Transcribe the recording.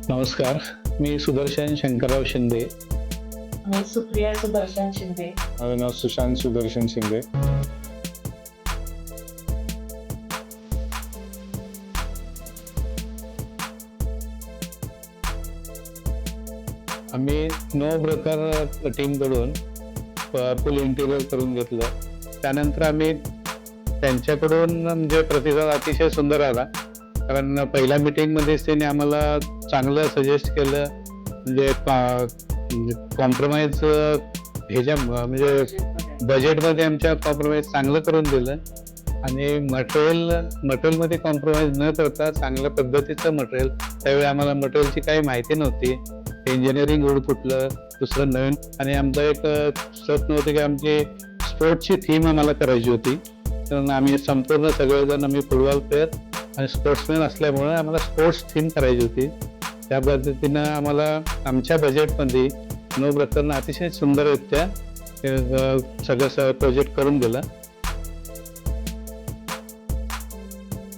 नमस्कार, मी सुदर्शन शंकरराव शिंदे. मी सुप्रिया सुदर्शन शिंदे. माझं नाव सुशांत सुदर्शन शिंदे. आम्ही ब्रोकर टीमकडून फुल इंटिरियर करून घेतलं. त्यानंतर आम्ही त्यांच्याकडून म्हणजे प्रतिसाद अतिशय सुंदर आला, कारण पहिल्या मीटिंगमध्येच त्यांनी आम्हाला चांगलं सजेस्ट केलं. म्हणजे कॉम्प्रोमाइज ह्याच्या म्हणजे बजेटमध्ये आमच्या कॉम्प्रोमाइज चांगलं करून दिलं आणि मटेरियलमध्ये कॉम्प्रोमाइज न करता चांगल्या पद्धतीचं मटेरियल. त्यावेळी आम्हाला मटेरियलची काही माहिती नव्हती. इंजिनिअरिंग एवढं कुठलं दुसरं नवीन, आणि आमचं एक स्वप्न होतं की आमची स्पोर्ट्सची थीम आम्हाला करायची होती. तर आम्ही संपूर्ण सगळेजण आम्ही फुटबॉल प्लेयर आणि स्पोर्ट्समॅन असल्यामुळे आम्हाला स्पोर्ट्स थीम करायची होती. त्या पद्धतीनं आम्हाला आमच्या बजेटमध्ये ब्रोकरनं अतिशय सुंदररित्या सगळं प्रोजेक्ट करून दिलं.